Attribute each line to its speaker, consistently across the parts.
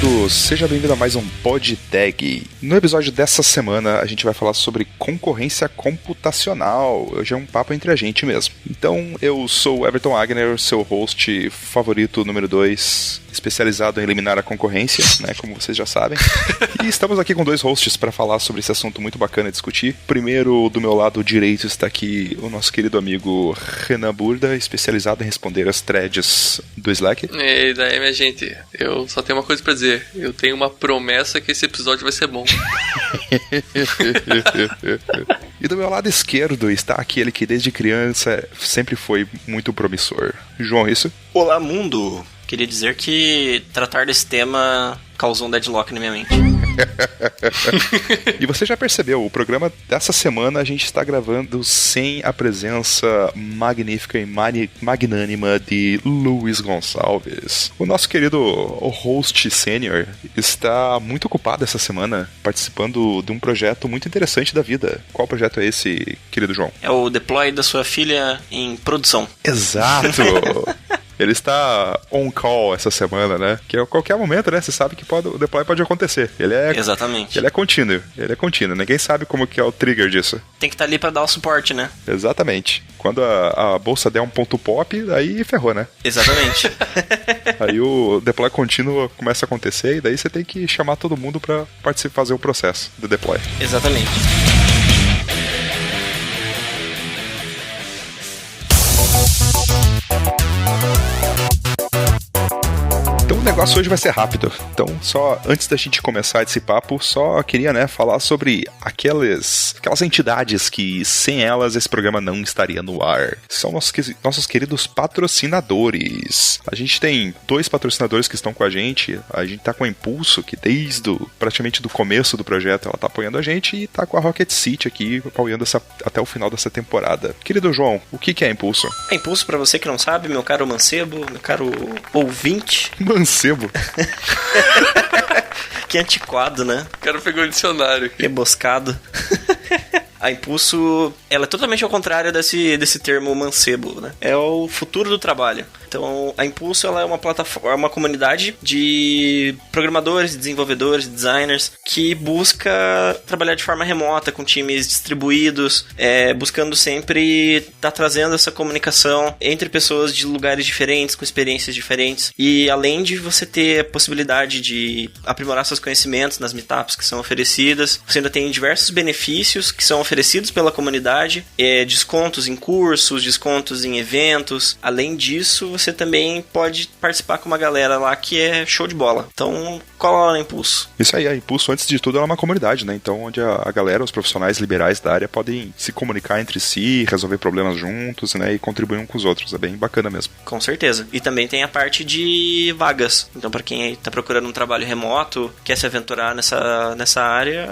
Speaker 1: bem-vindo, seja bem-vindo a mais um PodTag. No episódio dessa semana a gente vai falar sobre concorrência computacional. Hoje é um papo entre a gente mesmo. Então eu sou o Everton Agner, seu host favorito número 2, especializado em eliminar a concorrência, né, como vocês já sabem. E estamos aqui com dois hosts para falar sobre esse assunto muito bacana de discutir. Primeiro, do meu lado direito está aqui o nosso querido amigo Renan Burda, especializado em responder as threads do Slack.
Speaker 2: E daí, minha gente, eu só tenho uma coisa pra dizer. Eu tenho uma promessa que esse episódio vai ser bom.
Speaker 1: E do meu lado esquerdo está aquele que desde criança sempre foi muito promissor. João, isso?
Speaker 3: Olá, mundo! Queria dizer que tratar desse tema causou um deadlock na minha mente.
Speaker 1: E você já percebeu, o programa dessa semana a gente está gravando sem a presença magnífica e magnânima de Luiz Gonçalves. O nosso querido host sênior está muito ocupado essa semana participando de um projeto muito interessante da vida. Qual projeto é esse, querido João?
Speaker 3: É o deploy da sua filha em produção.
Speaker 1: Exato! Ele está on call essa semana, né? Que a qualquer momento, né? Você sabe que o deploy pode acontecer.
Speaker 3: Exatamente.
Speaker 1: Ele é contínuo. Ninguém sabe como que é o trigger disso.
Speaker 3: Tem que estar ali pra dar o suporte, né?
Speaker 1: Exatamente. Quando a bolsa der um ponto pop, aí ferrou, né?
Speaker 3: Exatamente.
Speaker 1: Aí o deploy contínuo começa a acontecer e daí você tem que chamar todo mundo pra participar, fazer o processo do deploy.
Speaker 3: Exatamente.
Speaker 1: Então o negócio hoje vai ser rápido. Então, só antes da gente começar esse papo, só queria, né, falar sobre aquelas entidades que sem elas esse programa não estaria no ar. São nossos queridos patrocinadores. A gente tem 2 patrocinadores que estão com a gente. A gente tá com a Impulso, que desde praticamente do começo do projeto ela tá apoiando a gente, e tá com a Rocket City aqui apoiando até o final dessa temporada. Querido João, o que é Impulso?
Speaker 3: A Impulso, pra você que não sabe, meu caro mancebo, meu caro ouvinte...
Speaker 1: Mancebo?
Speaker 3: Que antiquado, né?
Speaker 2: O cara pegou o dicionário.
Speaker 3: Reboscado. A Impulso, ela é totalmente ao contrário desse termo mancebo, né? É o futuro do trabalho. Então, a Impulso, ela é uma plataforma, uma comunidade de programadores, desenvolvedores, designers que busca trabalhar de forma remota, com times distribuídos, buscando sempre estar trazendo essa comunicação entre pessoas de lugares diferentes, com experiências diferentes. E além de você ter a possibilidade de aprimorar seus conhecimentos nas meetups que são oferecidas, você ainda tem diversos benefícios que são oferecidos pela comunidade, descontos em cursos, descontos em eventos. Além disso, você também pode participar com uma galera lá que é show de bola. Então, cola lá na Impulso.
Speaker 1: Isso aí, a Impulso, antes de tudo, ela é uma comunidade, né? Então, onde a galera, os profissionais liberais da área podem se comunicar entre si, resolver problemas juntos, né? E contribuir um com os outros. É bem bacana mesmo.
Speaker 3: Com certeza. E também tem a parte de vagas. Então, para quem está procurando um trabalho remoto, quer se aventurar nessa área,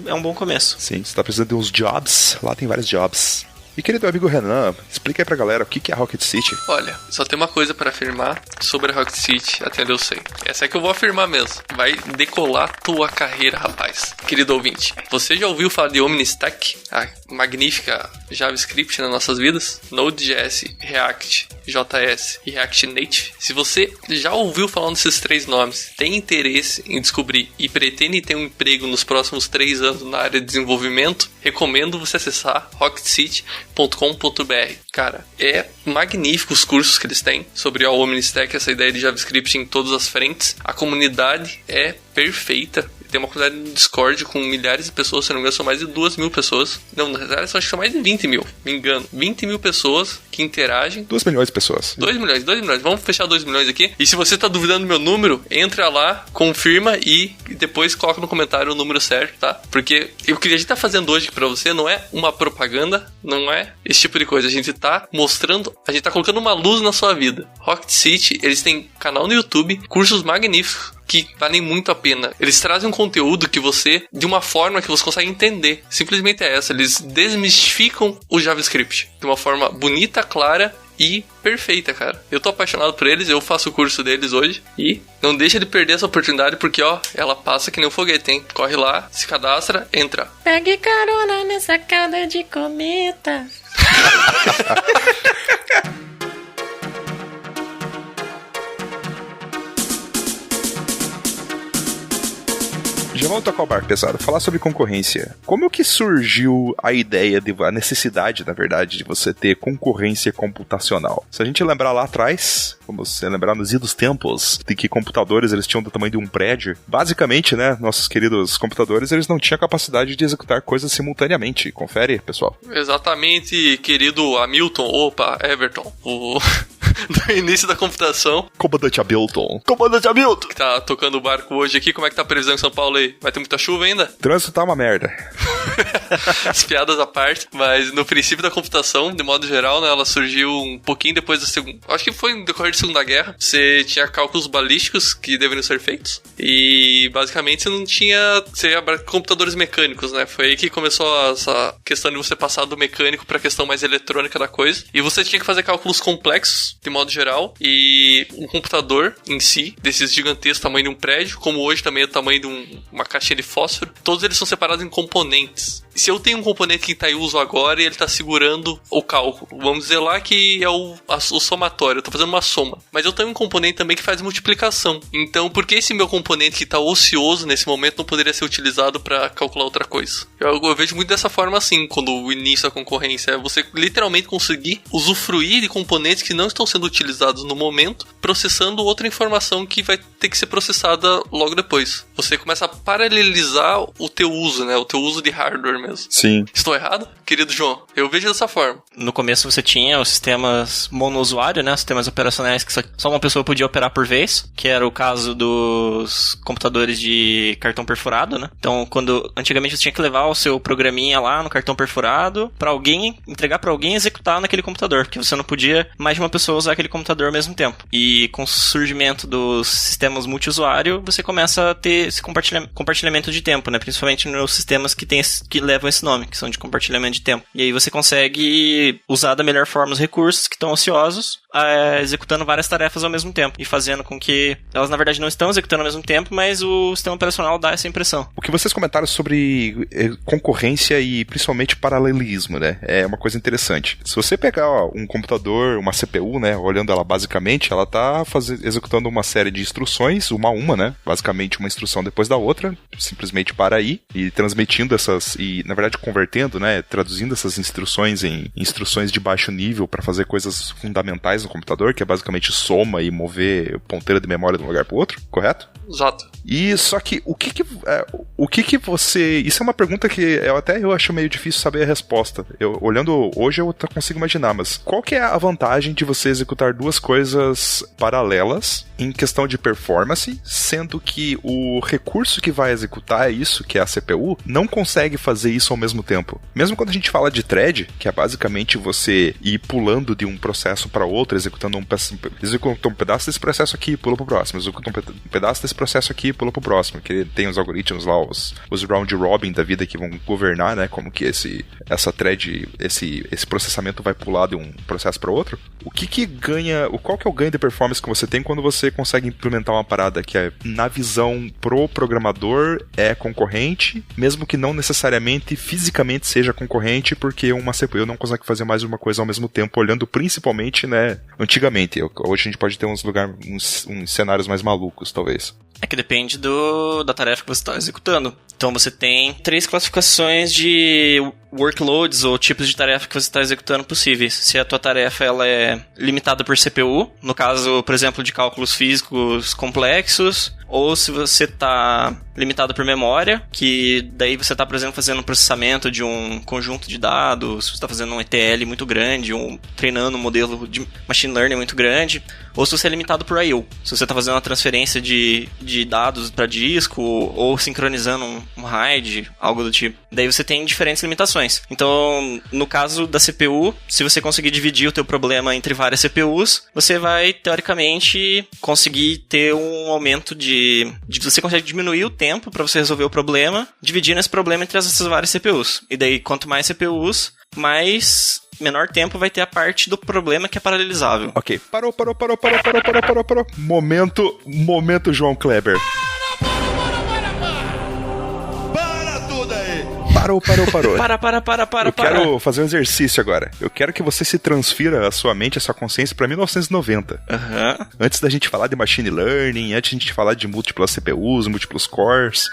Speaker 3: é um bom começo.
Speaker 1: Sim, você está precisando de uns jobs, lá tem vários jobs. E querido amigo Renan, explica aí pra galera o que é a Rocket City.
Speaker 2: Olha, só tem uma coisa pra afirmar sobre a Rocket City, até onde eu sei. Essa é que eu vou afirmar mesmo. Vai decolar tua carreira, rapaz. Querido ouvinte, você já ouviu falar de OmniStack? A magnífica JavaScript nas nossas vidas? Node.js, React, JS e React Native? Se você já ouviu falar desses 3 nomes, tem interesse em descobrir e pretende ter um emprego nos próximos 3 anos na área de desenvolvimento, recomendo você acessar rocketcity.com.br. Cara, é magnífico os cursos que eles têm sobre a OmniStack, essa ideia de JavaScript em todas as frentes. A comunidade é perfeita. Tem uma comunidade no Discord com milhares de pessoas, se não me engano, são mais de 2.000 pessoas. Não, na verdade, acho que são mais de 20 mil, me engano. 20 mil pessoas que interagem.
Speaker 1: 2 milhões de pessoas.
Speaker 2: 2 milhões. Vamos fechar 2 milhões aqui. E se você tá duvidando do meu número, entra lá, confirma e depois coloca no comentário o número certo, tá? Porque o que a gente tá fazendo hoje pra você não é uma propaganda, não é esse tipo de coisa. A gente tá mostrando, a gente tá colocando uma luz na sua vida. Rocket City, eles têm canal no YouTube, cursos magníficos que valem muito a pena. Eles trazem um conteúdo que você, de uma forma que você consegue entender. Simplesmente é essa. Eles desmistificam o JavaScript de uma forma bonita, clara e perfeita, cara. Eu tô apaixonado por eles, eu faço o curso deles hoje e não deixa de perder essa oportunidade porque, ó, ela passa que nem um foguete, hein? Corre lá, se cadastra, entra.
Speaker 4: Pegue carona nessa cauda de cometa.
Speaker 1: Vamos tocar o barco, pesado. Falar sobre concorrência. Como que surgiu a ideia, a necessidade, na verdade, de você ter concorrência computacional? Se a gente lembrar lá atrás, vamos lembrar nos idos tempos, de que computadores eles tinham do tamanho de um prédio, basicamente, né, nossos queridos computadores, eles não tinham a capacidade de executar coisas simultaneamente. Confere, pessoal.
Speaker 2: Exatamente, querido Hamilton, Everton, do início da computação.
Speaker 1: Comandante Hamilton. Comandante Hamilton!
Speaker 2: Que tá tocando o barco hoje aqui, como é que tá a previsão em São Paulo aí? Vai ter muita chuva ainda?
Speaker 1: Trânsito tá uma merda.
Speaker 2: As piadas à parte, mas no princípio da computação, de modo geral, né, ela surgiu um pouquinho depois da segunda... Acho que foi no decorrer da Segunda Guerra. Você tinha cálculos balísticos que deveriam ser feitos e basicamente você não tinha... Você ia para computadores mecânicos, né? Foi aí que começou essa questão de você passar do mecânico pra questão mais eletrônica da coisa. E você tinha que fazer cálculos complexos, de modo geral, e um computador em si, desses gigantescos, tamanho de um prédio, como hoje também é o tamanho de uma caixinha de fósforo, todos eles são separados em componentes. E se eu tenho um componente que está em uso agora e ele está segurando o cálculo, vamos dizer lá que é o somatório, eu estou fazendo uma soma. Mas eu tenho um componente também que faz multiplicação. Então, por que esse meu componente que está ocioso nesse momento não poderia ser utilizado para calcular outra coisa? Eu vejo muito dessa forma assim, quando o início da concorrência é você literalmente conseguir usufruir de componentes que não estão sendo utilizados no momento, processando outra informação que vai ter que ser processada logo depois. Você começa a paralelizar o teu uso, né? O teu uso de hardware mesmo.
Speaker 1: Sim.
Speaker 2: Estou errado, querido João? Eu vejo dessa forma.
Speaker 3: No começo você tinha os sistemas monousuário, né? Os sistemas operacionais que só uma pessoa podia operar por vez, que era o caso dos computadores de cartão perfurado, né? Então, antigamente você tinha que levar o seu programinha lá no cartão perfurado para alguém, entregar para alguém executar naquele computador, porque você não podia mais de uma pessoa usar aquele computador ao mesmo tempo. E com o surgimento dos sistemas multiusuário, você começa a ter esse compartilhamento de tempo, né? Principalmente nos sistemas que levam esse nome, que são de compartilhamento de tempo. E aí você consegue usar da melhor forma os recursos que estão ociosos, executando várias tarefas ao mesmo tempo e fazendo com que elas, na verdade, não estão executando ao mesmo tempo, mas o sistema operacional dá essa impressão.
Speaker 1: O que vocês comentaram sobre concorrência e principalmente paralelismo, né? É uma coisa interessante. Se você pegar um computador, uma CPU, né? Olhando ela basicamente, ela tá executando uma série de instruções, uma a uma, né? Basicamente uma instrução depois da outra, simplesmente para aí e transmitindo essas, e na verdade convertendo, né? Traduzindo essas instruções em instruções de baixo nível para fazer coisas fundamentais no computador, que é basicamente soma e mover ponteira de memória de um lugar para o outro, correto?
Speaker 2: Exato.
Speaker 1: E só que o que você... Isso é uma pergunta que eu acho meio difícil saber a resposta. Olhando hoje eu consigo imaginar, mas qual que é a vantagem de você executar duas coisas paralelas em questão de performance, sendo que o recurso que vai executar isso, que é a CPU, não consegue fazer isso ao mesmo tempo? Mesmo quando a gente fala de thread, que é basicamente você ir pulando de um processo para outro, executando um pedaço desse processo aqui, pula pro próximo, executa um pedaço desse processo aqui, pula pro próximo, que tem os algoritmos lá, os round robin da vida que vão governar, né, como que essa thread, esse processamento vai pular de um processo para outro. Qual que é o ganho de performance que você tem quando você consegue implementar uma parada que na visão pro programador é concorrente, mesmo que não necessariamente fisicamente seja concorrente, porque uma CPU não consegue fazer mais uma coisa ao mesmo tempo, olhando principalmente, né, antigamente. Hoje a gente pode ter uns cenários mais malucos, talvez.
Speaker 3: É que depende da tarefa que você está executando. Então você tem 3 classificações de workloads ou tipos de tarefa que você está executando possíveis. Se a tua tarefa ela é limitada por CPU, no caso, por exemplo, de cálculos físicos complexos, ou se você está limitado por memória, que daí você está, por exemplo, fazendo um processamento de um conjunto de dados, você está fazendo um ETL muito grande, treinando um modelo de machine learning muito grande, ou se você é limitado por I/O, se você está fazendo uma transferência de dados para disco, ou sincronizando um RAID, algo do tipo. Daí você tem diferentes limitações. Então, no caso da CPU, se você conseguir dividir o teu problema entre várias CPUs, você vai, teoricamente, conseguir ter um aumento você consegue diminuir o tempo para você resolver o problema, dividindo esse problema entre essas várias CPUs. E daí, quanto mais CPUs, menor tempo vai ter a parte do problema que é paralelizável.
Speaker 1: Ok, parou. Momento João Kleber. Parou.
Speaker 3: Para.
Speaker 1: Eu quero fazer um exercício agora. Eu quero que você se transfira a sua mente, a sua consciência pra 1990.
Speaker 3: Uhum.
Speaker 1: Antes da gente falar de machine learning, antes da gente falar de múltiplas CPUs, múltiplos cores.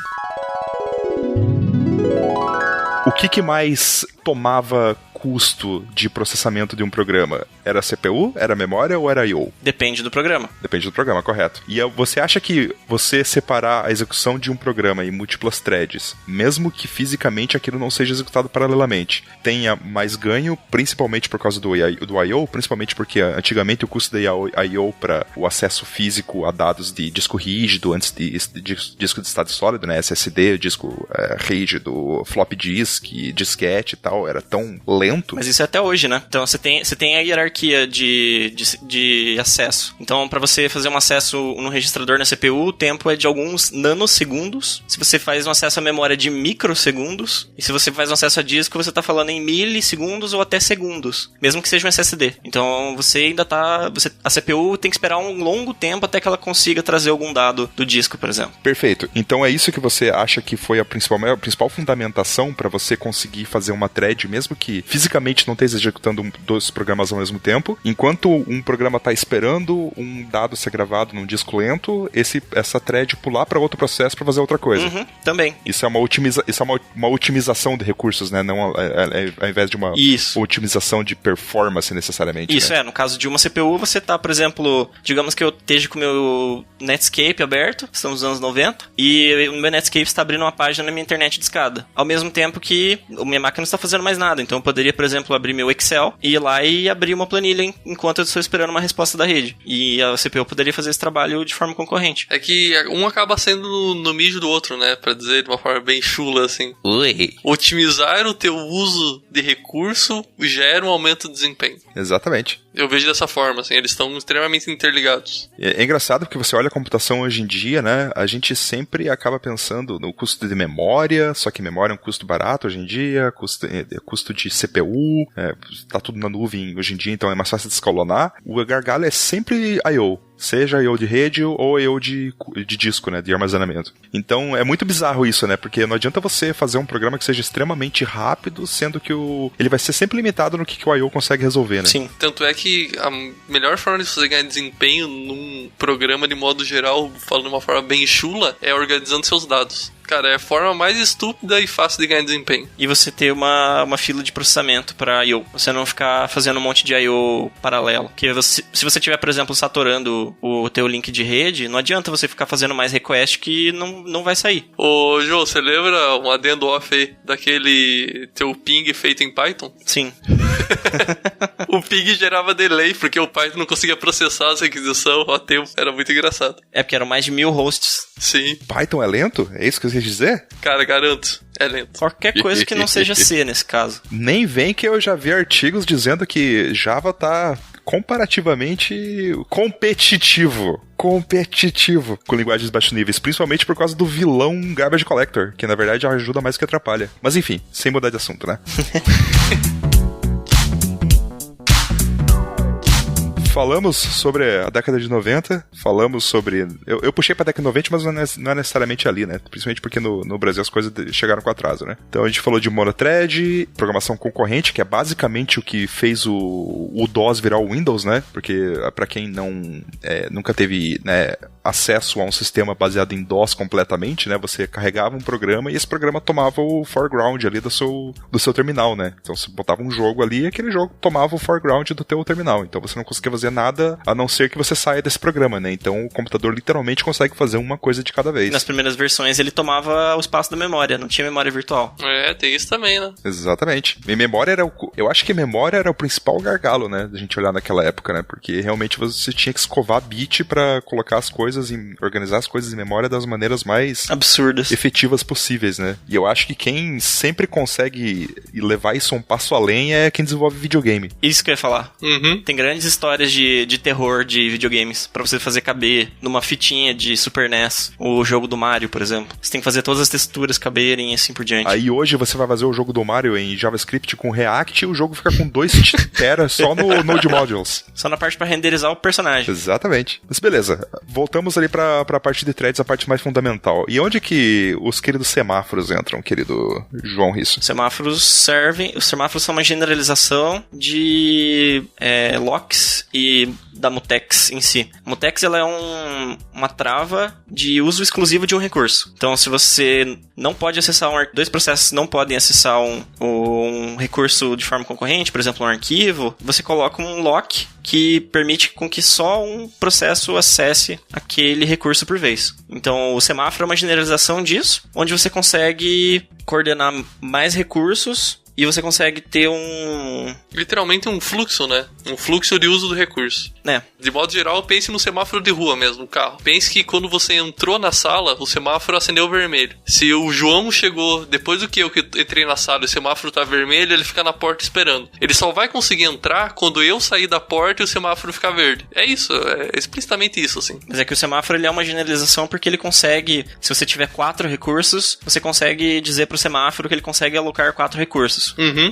Speaker 1: O que mais tomava custo de processamento de um programa? Era CPU, era memória ou era I/O?
Speaker 3: Depende do programa.
Speaker 1: Depende do programa, correto. E você acha que você separar a execução de um programa em múltiplas threads, mesmo que fisicamente aquilo não seja executado paralelamente, tenha mais ganho, principalmente por causa do I/O, principalmente porque antigamente o custo da I/O para o acesso físico a dados de disco rígido, antes de disco de estado sólido, né, SSD, disco rígido, floppy disk, disquete e tal, era tão lento.
Speaker 3: Mas isso é até hoje, né? Então você tem a hierarquia de acesso. Então, para você fazer um acesso no registrador na CPU, o tempo é de alguns nanosegundos. Se você faz um acesso à memória de microsegundos, e se você faz um acesso a disco, você tá falando em milissegundos ou até segundos, mesmo que seja um SSD. Então, você ainda a CPU tem que esperar um longo tempo até que ela consiga trazer algum dado do disco, por exemplo.
Speaker 1: Perfeito. Então é isso que você acha que foi a principal fundamentação para você conseguir fazer uma thread, mesmo que fisicamente não esteja executando dois programas ao mesmo tempo, enquanto um programa está esperando um dado ser gravado num disco lento, essa thread pular para outro processo para fazer outra coisa.
Speaker 3: Também.
Speaker 1: Isso é uma otimização de recursos, né? Não ao invés de uma otimização de performance necessariamente.
Speaker 3: Isso,
Speaker 1: né?
Speaker 3: No caso de uma CPU, você tá, por exemplo, digamos que eu esteja com o meu Netscape aberto, estamos nos anos 90, e o meu Netscape está abrindo uma página na minha internet de escada. Ao mesmo tempo que a minha máquina não está fazendo mais nada. Então eu poderia, por exemplo, abrir meu Excel e ir lá e abrir uma planilha enquanto eu estou esperando uma resposta da rede. E a CPU poderia fazer esse trabalho de forma concorrente.
Speaker 2: É que um acaba sendo no mijo do outro, né? Pra dizer de uma forma bem chula, assim.
Speaker 3: Ui.
Speaker 2: Otimizar o teu uso de recurso gera um aumento de desempenho.
Speaker 1: Exatamente.
Speaker 2: Eu vejo dessa forma, assim, eles estão extremamente interligados.
Speaker 1: É engraçado porque você olha a computação hoje em dia, né? A gente sempre acaba pensando no custo de memória, só que memória é um custo barato hoje em dia, custo de CPU, tá tudo na nuvem hoje em dia, então é mais fácil de escalonar. O gargalo é sempre I/O. Seja I/O de rede ou I/O de disco, né, de armazenamento. Então é muito bizarro isso, né, porque não adianta você fazer um programa que seja extremamente rápido, sendo que ele vai ser sempre limitado no que o I/O consegue resolver, né?
Speaker 2: Sim, tanto é que a melhor forma de você ganhar desempenho num programa de modo geral, falando de uma forma bem chula, é organizando seus dados. Cara, é a forma mais estúpida e fácil de ganhar desempenho.
Speaker 3: E você ter uma fila de processamento para I/O. Você não ficar fazendo um monte de I/O paralelo. Porque se você estiver, por exemplo, saturando o teu link de rede, não adianta você ficar fazendo mais request que não vai sair.
Speaker 2: Ô, Jô, você lembra um adendo off aí daquele teu ping feito em Python?
Speaker 3: Sim.
Speaker 2: O ping gerava delay, porque o Python não conseguia processar as requisições a tempo. Era muito engraçado.
Speaker 3: É porque eram mais de 1000 hosts.
Speaker 2: Sim.
Speaker 1: Python é lento? É isso que você quer dizer?
Speaker 2: Cara, garanto. É lento.
Speaker 3: Qualquer coisa que não seja C nesse caso.
Speaker 1: Nem vem que eu já vi artigos dizendo que Java tá comparativamente competitivo com linguagens baixos níveis, principalmente por causa do vilão Garbage Collector, que na verdade ajuda mais que atrapalha. Mas enfim, sem mudar de assunto, né? Falamos sobre a década de 90, falamos sobre... Eu puxei pra década de 90, mas não é necessariamente ali, né? Principalmente porque no Brasil as coisas chegaram com atraso, né? Então a gente falou de monothread, programação concorrente, que é basicamente o que fez o DOS virar o Windows, né? Porque pra quem nunca teve, né, acesso a um sistema baseado em DOS completamente, né? Você carregava um programa e esse programa tomava o foreground ali do seu terminal, né? Então você botava um jogo ali e aquele jogo tomava o foreground do teu terminal. Então você não conseguia fazer nada a não ser que você saia desse programa, né? Então o computador literalmente consegue fazer uma coisa de cada vez.
Speaker 3: Nas primeiras versões ele tomava o espaço da memória, não tinha memória virtual.
Speaker 2: É, tem isso também, né?
Speaker 1: Exatamente. E memória eu acho que memória era o principal gargalo, né? Da gente olhar naquela época, né? Porque realmente você tinha que escovar bit pra colocar as coisas organizar as coisas em memória das maneiras mais
Speaker 3: absurdas,
Speaker 1: efetivas possíveis, né? E eu acho que quem sempre consegue levar isso um passo além é quem desenvolve videogame.
Speaker 3: Isso que eu ia falar.
Speaker 2: Uhum.
Speaker 3: Tem grandes histórias de terror de videogames pra você fazer caber numa fitinha de Super NES o jogo do Mario, por exemplo. Você tem que fazer todas as texturas caberem e assim por diante.
Speaker 1: Aí hoje você vai fazer o jogo do Mario em JavaScript com React e o jogo fica com 2 TB só no Node Modules.
Speaker 3: Só na parte pra renderizar o personagem.
Speaker 1: Exatamente. Mas beleza, voltamos ali pra parte de threads, a parte mais fundamental. E onde que os queridos semáforos entram, querido João Risso?
Speaker 3: Os semáforos são uma generalização de locks e da mutex em si. Mutex, ela é uma trava de uso exclusivo de um recurso. Então, se você não pode acessar dois processos não podem acessar um recurso de forma concorrente, por exemplo, um arquivo, você coloca um lock que permite com que só um processo acesse aquele recurso por vez. Então, o semáforo é uma generalização disso, onde você consegue coordenar mais recursos e você consegue ter
Speaker 2: literalmente um fluxo, né? Um fluxo de uso do recurso. De modo geral, pense no semáforo de rua mesmo, no carro. Pense que quando você entrou na sala, o semáforo acendeu vermelho. Se o João chegou depois do que eu entrei na sala e o semáforo tá vermelho, ele fica na porta esperando. Ele só vai conseguir entrar quando eu sair da porta e o semáforo ficar verde. É isso, é explicitamente isso, assim.
Speaker 3: Mas é que o semáforo ele é uma generalização porque ele consegue, se você tiver 4 recursos, você consegue dizer pro semáforo que ele consegue alocar 4 recursos.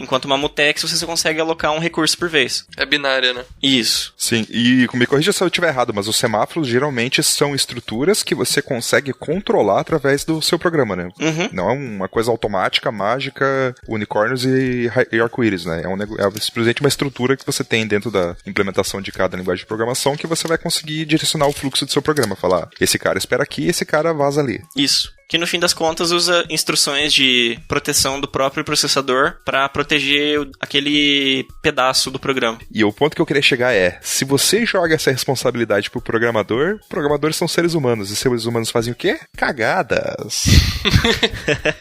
Speaker 3: Enquanto uma mutex você consegue alocar um recurso por vez.
Speaker 2: É binária, né?
Speaker 3: Isso.
Speaker 1: Sim, e me corrija se eu estiver errado, mas os semáforos geralmente são estruturas que você consegue controlar através do seu programa, né? Não é uma coisa automática, mágica, unicórnios e arco-íris, né? É simplesmente uma estrutura que você tem dentro da implementação de cada linguagem de programação que você vai conseguir direcionar o fluxo do seu programa. Falar, esse cara espera aqui, esse cara vaza ali.
Speaker 3: Isso. Que no fim das contas usa instruções de proteção do próprio processador para proteger aquele pedaço do programa.
Speaker 1: E o ponto que eu queria chegar é, se você joga essa responsabilidade pro programadores são seres humanos, e seres humanos fazem o quê? Cagadas.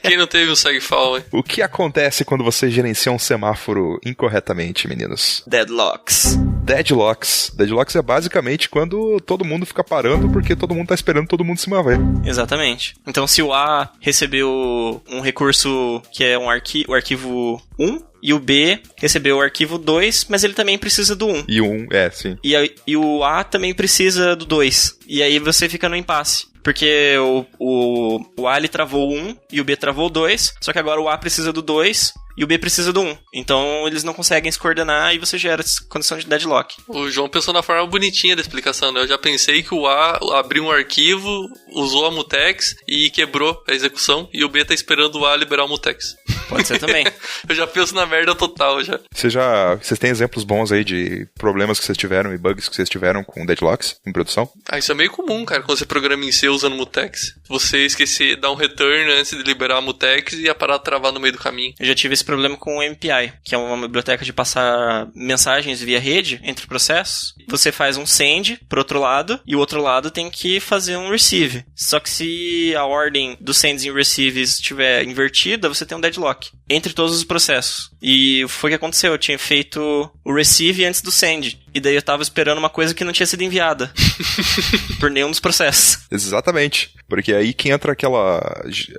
Speaker 2: Quem não teve um segfall, hein?
Speaker 1: O que acontece quando você gerencia um semáforo incorretamente, meninos?
Speaker 3: Deadlocks.
Speaker 1: Deadlocks é basicamente quando todo mundo fica parando porque todo mundo tá esperando todo mundo se mover.
Speaker 3: Exatamente. Então, se o A recebeu um recurso que é o arquivo 1, e o B recebeu o arquivo 2, mas ele também precisa do 1.
Speaker 1: E o 1, sim.
Speaker 3: E o A também precisa do 2. E aí você fica no impasse. Porque o A ele travou o 1 e o B travou o 2, só que agora o A precisa do 2 e o B precisa do 1. Então eles não conseguem se coordenar e você gera essa condição de deadlock.
Speaker 2: O João pensou na forma bonitinha da explicação, né? Eu já pensei que o A abriu um arquivo, usou a mutex e quebrou a execução, e o B tá esperando o A liberar o mutex.
Speaker 3: Pode ser também.
Speaker 2: Eu já penso na merda total, já.
Speaker 1: Vocês têm exemplos bons aí de problemas que vocês tiveram e bugs que vocês tiveram com deadlocks em produção?
Speaker 2: Isso é meio comum, cara, quando você programa em C usando mutex. Você esquecer, dar um return antes de liberar a mutex e a parada travar no meio do caminho.
Speaker 3: Eu já tive esse problema com o MPI, que é uma biblioteca de passar mensagens via rede entre processos. Você faz um send pro outro lado e o outro lado tem que fazer um receive. Só que se a ordem dos sends e receives estiver invertida, você tem um deadlock entre todos os processos. E foi o que aconteceu. Eu tinha feito o receive antes do send. E daí eu tava esperando uma coisa que não tinha sido enviada por nenhum dos processos.
Speaker 1: Exatamente. Porque aí que entra aquela...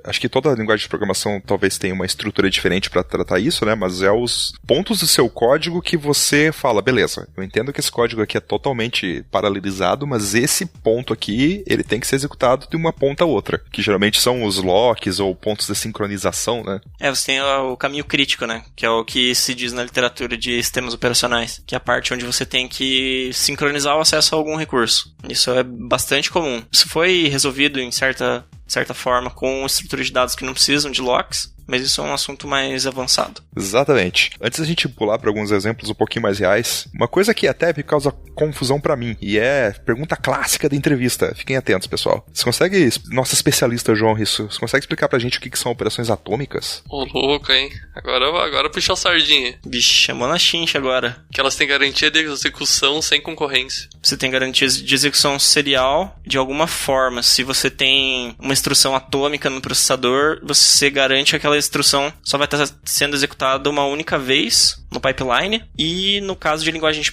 Speaker 1: Acho que toda linguagem de programação talvez tenha uma estrutura diferente para tratar isso, né? Mas é os pontos do seu código que você fala, beleza, eu entendo que esse código aqui é totalmente paralelizado, mas esse ponto aqui, ele tem que ser executado de uma ponta a outra. Que geralmente são os locks ou pontos de sincronização, né?
Speaker 3: Você tem o caminho crítico, né? Que é o que se diz na literatura de sistemas operacionais. Que é a parte onde você tem que sincronizar o acesso a algum recurso. Isso é bastante comum. Isso foi resolvido em certa forma com estruturas de dados que não precisam de locks, mas isso é um assunto mais avançado.
Speaker 1: Exatamente. Antes da gente pular para alguns exemplos um pouquinho mais reais, uma coisa que até causa confusão para mim, e é pergunta clássica da entrevista. Fiquem atentos, pessoal. Você consegue, nossa especialista João Risso, você consegue explicar pra gente o que são operações atômicas?
Speaker 2: Ô, louco, hein? Agora puxou a sardinha.
Speaker 3: Bicho, chamou na chincha agora.
Speaker 2: Que elas têm garantia de execução sem concorrência.
Speaker 3: Você tem garantia de execução serial de alguma forma. Se você tem uma instrução atômica no processador, você garante que aquela instrução só vai estar sendo executada uma única vez no pipeline, e no caso de linguagem de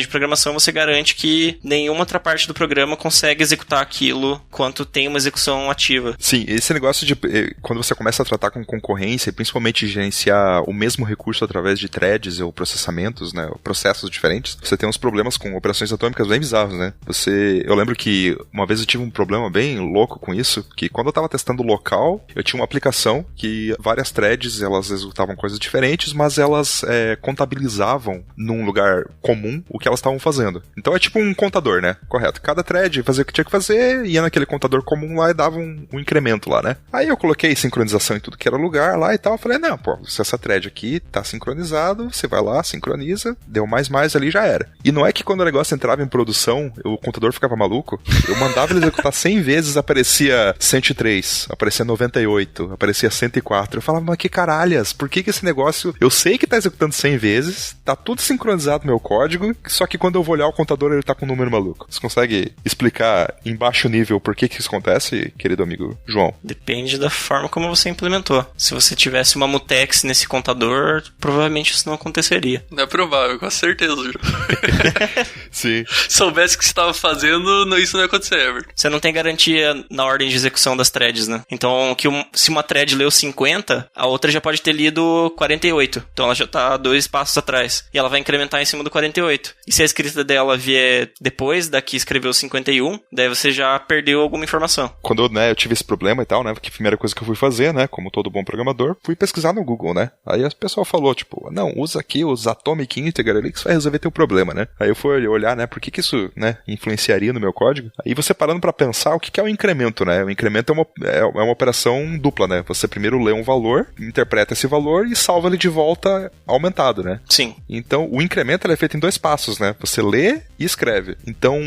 Speaker 3: programação você garante que nenhuma outra parte do programa consegue executar aquilo enquanto tem uma execução ativa.
Speaker 1: Sim, esse negócio de quando você começa a tratar com concorrência, principalmente gerenciar o mesmo recurso através de threads ou processamentos, né, processos diferentes, você tem uns problemas com operações atômicas bem bizarros, né? Eu lembro que uma vez eu tive um problema bem louco com isso, que quando eu estava testando local, eu tinha uma aplicação que várias threads, elas executavam coisas diferentes, mas elas elas contabilizavam num lugar comum o que elas estavam fazendo. Então é tipo um contador, né? Correto. Cada thread fazia o que tinha que fazer, ia naquele contador comum lá e dava um incremento lá, né? Aí eu coloquei sincronização em tudo que era lugar lá e tal. Eu falei, não, pô, se essa thread aqui tá sincronizado, você vai lá, sincroniza, deu mais ali, já era. E não é que quando o negócio entrava em produção, o contador ficava maluco. Eu mandava ele executar 100 vezes, aparecia 103, aparecia 98, aparecia 104. Eu falava, mas que caralhas, por que esse negócio... Eu sei que tá executando 100 vezes, tá tudo sincronizado no meu código, só que quando eu vou olhar o contador, ele tá com um número maluco. Você consegue explicar em baixo nível por que isso acontece, querido amigo João?
Speaker 3: Depende da forma como você implementou. Se você tivesse uma mutex nesse contador, provavelmente isso não aconteceria.
Speaker 2: Não é provável, com certeza, João.
Speaker 1: Sim.
Speaker 2: Soubesse o que você estava fazendo, isso não ia acontecer, Everton.
Speaker 3: Você não tem garantia na ordem de execução das threads, né? Então, se uma thread leu 50, a outra já pode ter lido 48. Então ela já tá 2 passos atrás. E ela vai incrementar em cima do 48. E se a escrita dela vier depois da que escreveu 51, daí você já perdeu alguma informação.
Speaker 1: Quando eu tive esse problema e tal, né? Porque a primeira coisa que eu fui fazer, né? Como todo bom programador, fui pesquisar no Google, né? Aí o pessoal falou, tipo, não, usa aqui os Atomic Integer ali que isso vai resolver teu problema, né? Aí eu fui olhar, né? Por que isso, né? Influenciaria no meu código. Aí você parando pra pensar o que é o incremento, né? O incremento é uma operação dupla, né? Você primeiro lê um valor, interpreta esse valor e salva ele de volta aumentado, né?
Speaker 3: Sim.
Speaker 1: Então, o incremento ele é feito em 2 passos, né? Você lê e escreve. Então,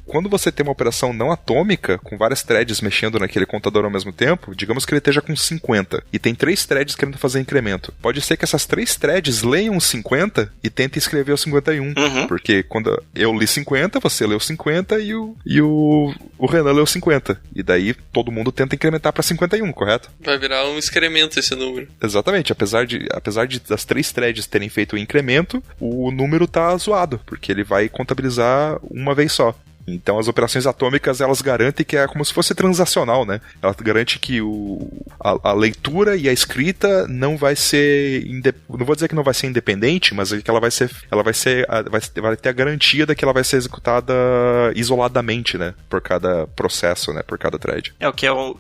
Speaker 1: quando você tem uma operação não atômica, com várias threads mexendo naquele contador ao mesmo tempo, digamos que ele esteja com 50, e tem 3 threads querendo fazer incremento. Pode ser que essas 3 threads leiam 50 e tentem escrever o 51. Porque quando eu li 50, você leu 50 e o Renan leu 50. E daí todo mundo tenta incrementar para 51, correto?
Speaker 2: Vai virar um excremento esse número.
Speaker 1: Exatamente. Apesar de das 3 threads terem feito o incremento, o número tá zoado, porque ele vai contabilizar uma vez só. Então as operações atômicas, elas garantem que é como se fosse transacional, né? Ela garante que a leitura e a escrita não vai ser... Não vou dizer que não vai ser independente, mas que ela vai ter a garantia de que ela vai ser executada isoladamente, né? Por cada processo, né? Por cada thread.
Speaker 3: O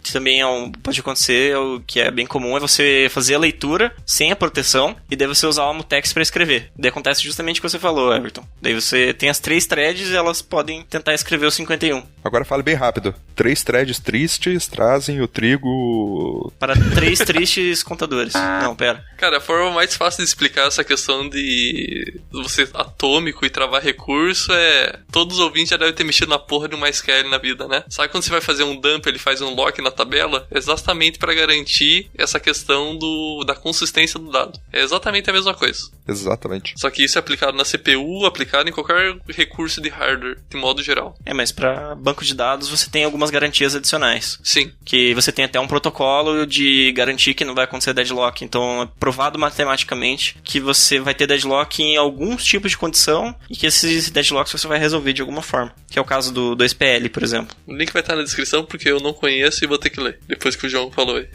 Speaker 3: que também pode acontecer, o que é bem comum, é você fazer a leitura sem a proteção e daí você usar o mutex para escrever. Daí acontece justamente o que você falou, Everton. Daí você tem as 3 threads e elas podem tentar escrever o 51.
Speaker 1: Agora fale bem rápido. 3 threads tristes trazem o trigo...
Speaker 3: Para 3 tristes contadores. Não, pera.
Speaker 2: Cara, a forma mais fácil de explicar essa questão de você atômico e travar recurso é... Todos os ouvintes já devem ter mexido na porra de uma SQL na vida, né? Sabe quando você vai fazer um dump, ele faz um lock na tabela? Exatamente para garantir essa questão da consistência do dado. É exatamente a mesma coisa.
Speaker 1: Exatamente.
Speaker 2: Só que isso é aplicado na CPU, aplicado em qualquer recurso de hardware, de modo geral.
Speaker 3: Mas para banco de dados você tem algumas garantias adicionais.
Speaker 2: Sim.
Speaker 3: Que você tem até um protocolo de garantir que não vai acontecer deadlock. Então é provado matematicamente que você vai ter deadlock em alguns tipos de condição e que esses deadlocks você vai resolver de alguma forma. Que é o caso do SPL, por exemplo.
Speaker 2: O link vai estar na descrição porque eu não conheço e vou ter que ler. Depois que o João falou aí.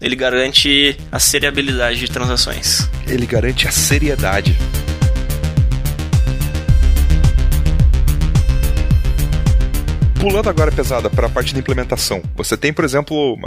Speaker 3: Ele garante a seriabilidade de transações.
Speaker 1: Ele garante a seriedade. Pulando agora, pesada, para a parte da implementação. Você tem, por exemplo,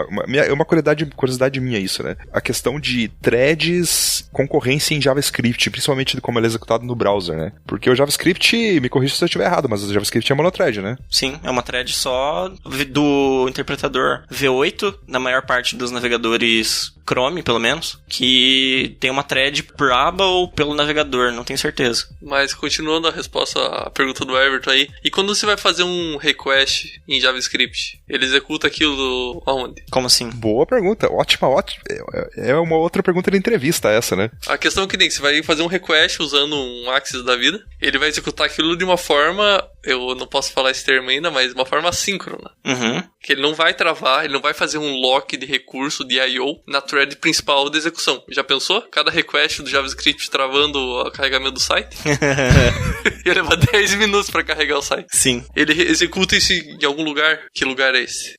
Speaker 1: uma curiosidade minha isso, né? A questão de threads, concorrência em JavaScript, principalmente de como ele é executado no browser, né? Porque o JavaScript, me corrija se eu estiver errado, mas o JavaScript é monothread, né?
Speaker 3: Sim, é uma thread só do interpretador V8, na maior parte dos navegadores Chrome, pelo menos, que tem uma thread por aba ou pelo navegador, não tenho certeza.
Speaker 2: Mas continuando a resposta à pergunta do Everton aí, e quando você vai fazer um request em JavaScript, ele executa aquilo aonde?
Speaker 3: Como assim?
Speaker 1: Boa pergunta, ótima. É uma outra pergunta de entrevista essa, né?
Speaker 2: A questão é que você vai fazer um request usando um Axis da vida, ele vai executar aquilo de uma forma, eu não posso falar esse termo ainda, mas uma forma assíncrona. Que ele não vai travar, ele não vai fazer um lock de recurso de I/O na thread principal da execução. Já pensou? Cada request do JavaScript travando o carregamento do site? Ia levar 10 minutos pra carregar o site.
Speaker 3: Sim.
Speaker 2: Ele executa isso em algum lugar. Que lugar é esse?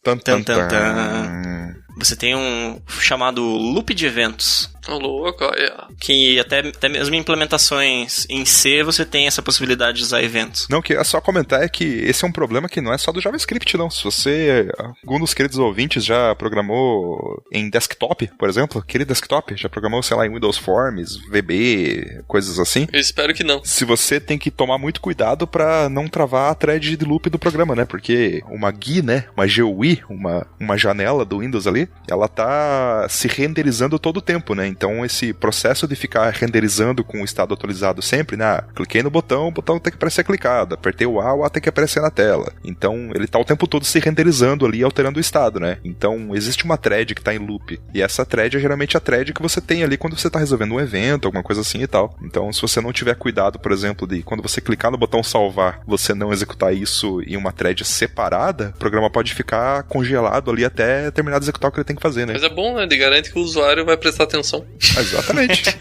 Speaker 3: Você tem um chamado loop de eventos.
Speaker 2: Ô, louco, olha.
Speaker 3: Que até mesmo em implementações em C, você tem essa possibilidade de usar eventos.
Speaker 1: Não, que é só comentar é que esse é um problema que não é só do JavaScript, não. Se você, algum dos queridos ouvintes já programou em desktop, por exemplo, aquele desktop já programou, sei lá, em Windows Forms, VB, coisas assim.
Speaker 2: Eu espero que não.
Speaker 1: Se você tem que tomar muito cuidado pra não travar a thread de loop do programa, né? Porque uma GUI, né? Uma GUI, uma janela do Windows ali, ela tá se renderizando todo o tempo, né? Então esse processo de ficar renderizando com o estado atualizado sempre, né? Cliquei no botão, o botão tem que aparecer clicado, apertei o A tem que aparecer na tela. Então ele tá o tempo todo se renderizando ali, alterando o estado, né? Então existe uma thread que tá em loop. E essa thread é geralmente a thread que você tem ali quando você tá resolvendo um evento, alguma coisa assim e tal. Então se você não tiver cuidado, por exemplo, de quando você clicar no botão salvar, você não executar isso em uma thread separada, o programa pode ficar congelado ali até terminar de executar o que ele tem que fazer, né?
Speaker 2: Mas é bom, né? Ele garante que o usuário vai prestar atenção.
Speaker 1: Exatamente.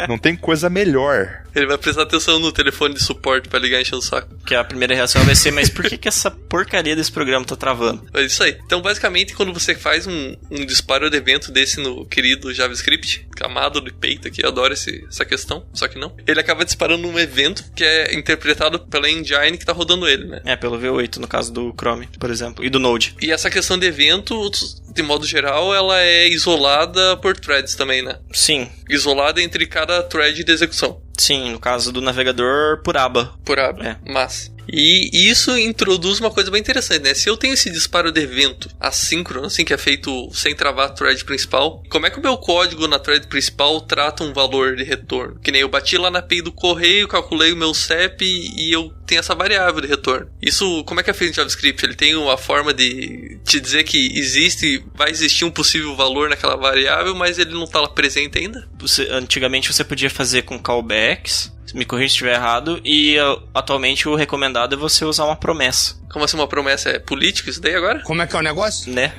Speaker 1: Não tem coisa melhor.
Speaker 2: Ele vai prestar atenção no telefone de suporte pra ligar e encher o saco.
Speaker 3: Que a primeira reação vai ser, mas por que essa porcaria desse programa tá travando?
Speaker 2: É isso aí. Então, basicamente, quando você faz um disparo de evento desse no querido JavaScript, amado do peito aqui, eu adoro essa questão, só que não. Ele acaba disparando um evento que é interpretado pela engine que tá rodando ele, né?
Speaker 3: É, pelo V8, no caso do Chrome, por exemplo, e do Node.
Speaker 2: E essa questão de evento, de modo geral, ela é isolada por threads também, né?
Speaker 3: Sim.
Speaker 2: Isolada entre cada thread de execução.
Speaker 3: Sim, no caso do navegador, por aba.
Speaker 2: Por aba, mas... E isso introduz uma coisa bem interessante, né? Se eu tenho esse disparo de evento assíncrono, assim, que é feito sem travar a thread principal, como é que o meu código na thread principal trata um valor de retorno? Que nem eu bati lá na API do correio, calculei o meu CEP e eu tenho essa variável de retorno. Isso, como é que é feito em JavaScript? Ele tem uma forma de te dizer que vai existir um possível valor naquela variável, mas ele não está lá presente ainda?
Speaker 3: Antigamente você podia fazer com callbacks, me corrija se estiver errado, e atualmente o recomendado é você usar uma promessa.
Speaker 2: Como assim uma promessa? É político isso daí agora?
Speaker 5: Como é que é o negócio?
Speaker 3: Né?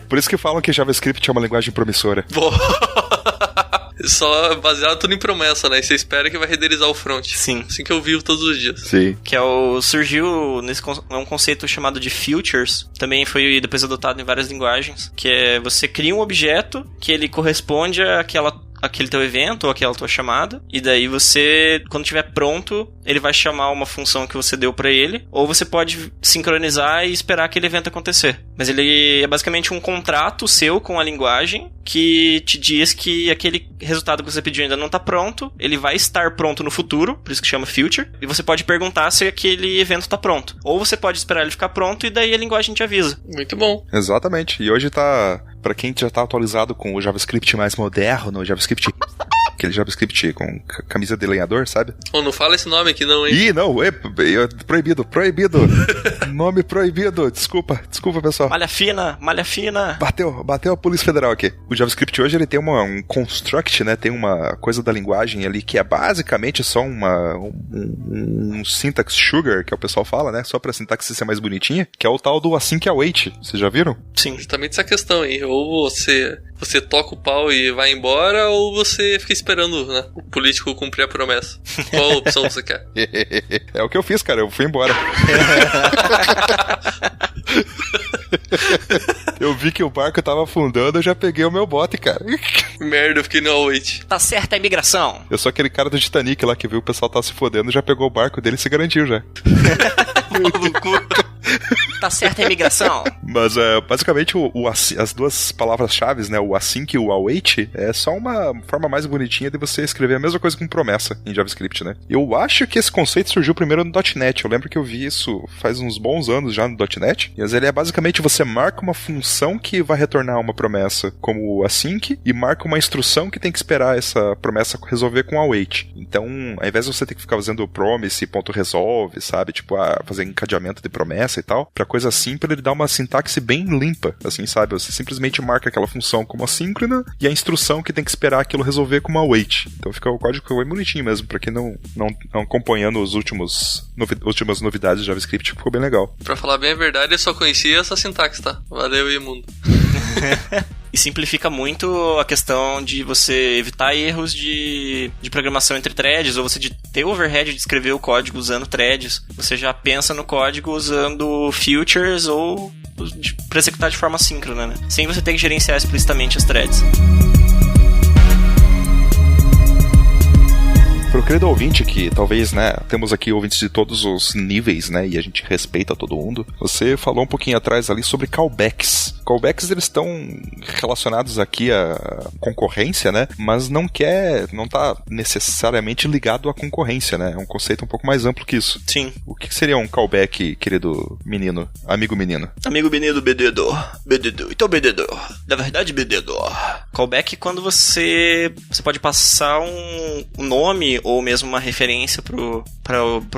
Speaker 1: Por isso que falam que JavaScript é uma linguagem promissora.
Speaker 2: Só baseado tudo em promessa, né? E você espera que vai renderizar o front.
Speaker 3: Sim.
Speaker 2: Assim que eu vivo todos os dias.
Speaker 1: Sim.
Speaker 3: Que surgiu um conceito chamado de futures. Também foi depois adotado em várias linguagens. Que é você cria um objeto que ele corresponde àquele teu evento ou aquela tua chamada, e daí você, quando estiver pronto, ele vai chamar uma função que você deu pra ele, ou você pode sincronizar e esperar aquele evento acontecer. Mas ele é basicamente um contrato seu com a linguagem que te diz que aquele resultado que você pediu ainda não tá pronto, ele vai estar pronto no futuro, por isso que chama future, e você pode perguntar se aquele evento tá pronto. Ou você pode esperar ele ficar pronto e daí a linguagem te avisa.
Speaker 2: Muito bom.
Speaker 1: Exatamente. E hoje tá... Pra quem já tá atualizado com o JavaScript mais moderno, o JavaScript... Aquele JavaScript com camisa de lenhador, sabe?
Speaker 2: Oh, não fala esse nome aqui não, hein?
Speaker 1: Ih, não, proibido. Nome proibido, desculpa pessoal.
Speaker 3: Malha fina.
Speaker 1: Bateu a Polícia Federal aqui. O JavaScript hoje ele tem um construct, né? Tem uma coisa da linguagem ali que é basicamente só um syntax sugar, que é o pessoal fala, né? Só pra sintaxe ser mais bonitinha, que é o tal do async await. Vocês já viram?
Speaker 3: Sim.
Speaker 2: Justamente essa questão aí. Ou você toca o pau e vai embora, ou você fica esperando, né, o político cumprir a promessa. Qual opção você quer?
Speaker 1: É o que eu fiz, cara. Eu fui embora. Eu vi que o barco tava afundando, eu já peguei o meu bote, cara.
Speaker 2: Merda, eu fiquei no await.
Speaker 3: Tá certa a imigração.
Speaker 1: Eu sou aquele cara do Titanic lá que viu o pessoal tá se fodendo, já pegou o barco dele e se garantiu já.
Speaker 3: Tá certa a imigração.
Speaker 1: Mas basicamente as duas palavras-chave, né, o async e o await, é só uma forma mais bonitinha de você escrever a mesma coisa com promessa em JavaScript, né? Eu acho que esse conceito surgiu primeiro no .NET. Eu lembro que eu vi isso faz uns bons anos já no .NET. Mas ele é basicamente você marca uma função que vai retornar uma promessa como async e marca uma instrução que tem que esperar essa promessa resolver com await. Então, ao invés de você ter que ficar fazendo promise.resolve, sabe? Tipo, fazer encadeamento de promessa e tal, pra coisa simples ele dá uma sintaxe bem limpa, assim, sabe? Você simplesmente marca aquela função como assíncrona e a instrução que tem que esperar aquilo resolver como await. Então fica o código bem bonitinho mesmo, pra quem não acompanhando as últimas novidades de JavaScript, ficou bem legal.
Speaker 2: Pra falar bem a verdade, eu só conhecia essa sintaxe, tá? Valeu, imundo.
Speaker 3: E simplifica muito a questão de você evitar erros de programação entre threads, ou você de ter overhead de escrever o código usando threads. Você já pensa no código usando futures ou para executar de forma síncrona, né? Sem você ter que gerenciar explicitamente as threads.
Speaker 1: Pro querido ouvinte, que talvez, né, temos aqui ouvintes de todos os níveis, né, e a gente respeita todo mundo, você falou um pouquinho atrás ali sobre callbacks. Callbacks, eles estão relacionados aqui à concorrência, né, mas não tá necessariamente ligado à concorrência, né, é um conceito um pouco mais amplo que isso.
Speaker 3: Sim.
Speaker 1: O que seria um callback, querido menino, amigo menino?
Speaker 3: Amigo menino, bededor. Então, bededor. Na verdade, bededor. Callback é quando você pode passar um nome ou mesmo uma referência pro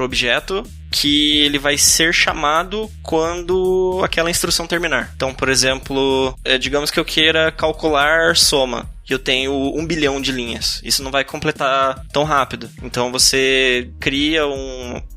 Speaker 3: objeto que ele vai ser chamado quando aquela instrução terminar. Então, por exemplo, digamos que eu queira calcular soma. E eu tenho 1 bilhão de linhas. Isso não vai completar tão rápido. Então você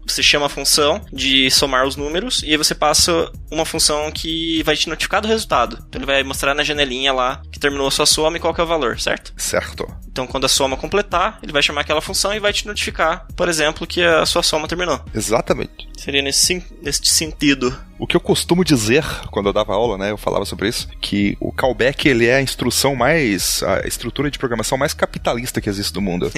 Speaker 3: você chama a função de somar os números e aí você passa uma função que vai te notificar do resultado. Então ele vai mostrar na janelinha lá que terminou a sua soma e qual que é o valor, certo?
Speaker 1: Certo.
Speaker 3: Então quando a soma completar, ele vai chamar aquela função e vai te notificar, por exemplo, que a sua soma terminou.
Speaker 1: Exatamente.
Speaker 3: Seria nesse sentido.
Speaker 1: O que eu costumo dizer quando eu dava aula, né, eu falava sobre isso, que o callback, ele é a estrutura de programação mais capitalista que existe do mundo.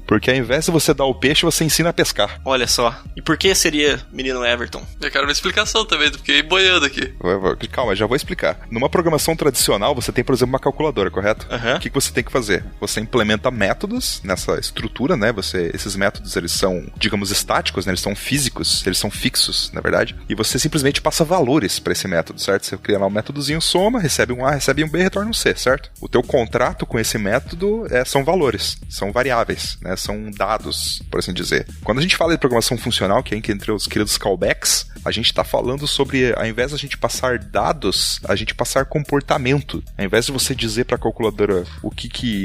Speaker 1: Porque ao invés de você dar o peixe, você ensina a pescar.
Speaker 3: Olha só. E por que seria menino Everton?
Speaker 2: Eu quero uma explicação também, fiquei boiando aqui.
Speaker 1: Calma, já vou explicar. Numa programação tradicional, você tem, por exemplo, uma calculadora, correto?
Speaker 3: Uhum.
Speaker 1: O que você tem que fazer? Você implementa métodos nessa estrutura, né? Esses métodos, eles são, digamos, estáticos, né? Eles são físicos, eles são fixos, na verdade. E você simplesmente passa valores para esse método, certo? Você cria lá um métodozinho soma, recebe um A, recebe um B, retorna um C, certo? O teu contrato com esse método são valores, são variáveis, né? São dados, por assim dizer. Quando a gente fala de programação funcional, que é entre os queridos callbacks, a gente está falando sobre, ao invés de a gente passar dados, a gente passar comportamento. Ao invés de você dizer para a calculadora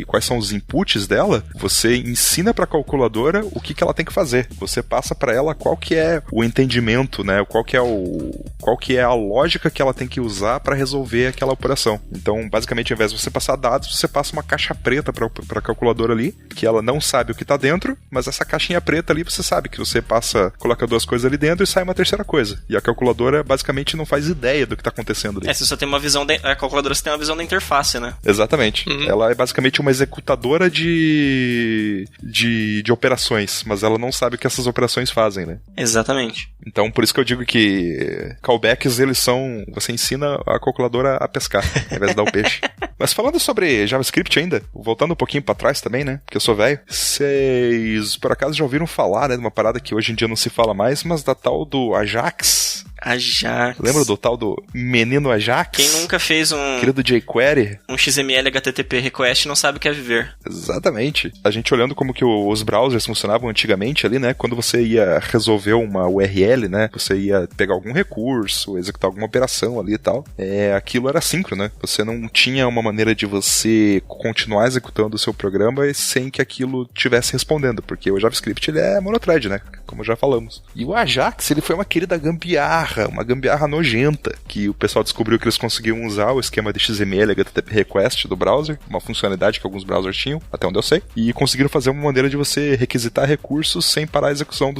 Speaker 1: quais são os inputs dela, você ensina para a calculadora o que ela tem que fazer. Você passa para ela qual que é o entendimento, né? Qual que é a lógica que ela tem que usar para resolver aquela operação. Então, basicamente, ao invés de você passar dados, você passa uma caixa preta para a calculadora ali, que ela não sabe o que está dentro, mas essa caixinha preta ali você sabe que você coloca 2 coisas ali dentro e sai uma terceira coisa. E a calculadora basicamente não faz ideia do que está acontecendo ali.
Speaker 3: Você só tem uma visão a calculadora tem uma visão da interface, né?
Speaker 1: Exatamente.
Speaker 2: Uhum.
Speaker 1: Ela é basicamente uma executadora de operações, mas ela não sabe o que essas operações fazem, né?
Speaker 3: Exatamente.
Speaker 1: Então, por isso que eu digo que callbacks, eles são... Você ensina a calculadora a pescar, ao invés de dar o peixe. Mas falando sobre JavaScript ainda, voltando um pouquinho pra trás também, né? Porque eu sou velho. Vocês, por acaso, já ouviram falar, né? De uma parada que hoje em dia não se fala mais, mas da tal do Ajax?
Speaker 3: Ajax.
Speaker 1: Lembra do tal do menino Ajax?
Speaker 3: Quem nunca fez
Speaker 1: querido jQuery?
Speaker 3: Um XML HTTP request não sabe o que é viver.
Speaker 1: Exatamente. A gente olhando como que os browsers funcionavam antigamente ali, né? Quando você ia resolver uma URL, né? Você ia pegar algum recurso, executar alguma operação ali e tal. Aquilo era síncrono, né? Você não tinha uma maneira de você continuar executando o seu programa sem que aquilo estivesse respondendo, porque o JavaScript, ele é monothread, né? Como já falamos. E o Ajax, ele foi uma querida gambiarra, uma gambiarra nojenta, que o pessoal descobriu que eles conseguiam usar o esquema de XML HTTP request do browser, uma funcionalidade que alguns browsers tinham, até onde eu sei, e conseguiram fazer uma maneira de você requisitar recursos sem parar a execução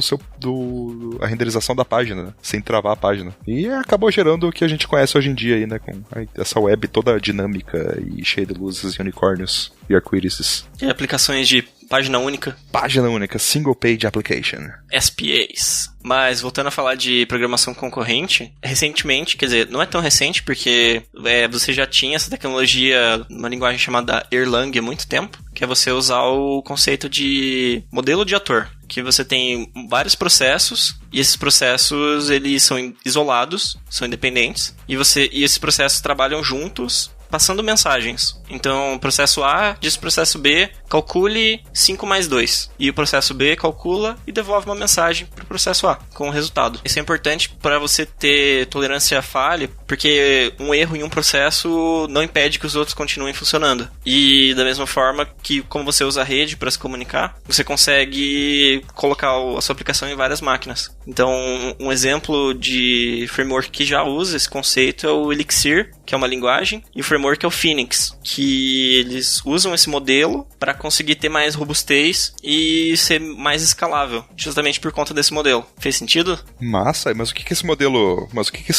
Speaker 1: a renderização da página, né? Sem travar a página. E acabou gerando o que a gente conhece hoje em dia aí, né? Com essa web toda dinâmica e cheia de luzes e unicórnios e arco-íris.
Speaker 3: E aplicações de página única.
Speaker 1: Página única, Single Page Application.
Speaker 3: SPAs. Mas, voltando a falar de programação concorrente, recentemente, quer dizer, não é tão recente, porque você já tinha essa tecnologia numa linguagem chamada Erlang há muito tempo, que é você usar o conceito de modelo de ator, que você tem vários processos, e esses processos, eles são isolados, são independentes, e esses processos trabalham juntos, passando mensagens. Então, o processo A diz pro processo B, calcule 5 mais 2. E o processo B calcula e devolve uma mensagem pro processo A, com o resultado. Isso é importante para você ter tolerância à falha, porque um erro em um processo não impede que os outros continuem funcionando. E da mesma forma que, como você usa a rede para se comunicar, você consegue colocar a sua aplicação em várias máquinas. Então, um exemplo de framework que já usa esse conceito é o Elixir, que é uma linguagem, e o framework é o Phoenix, que eles usam esse modelo para conseguir ter mais robustez e ser mais escalável, justamente por conta desse modelo. Fez sentido?
Speaker 1: Massa, mas o que esse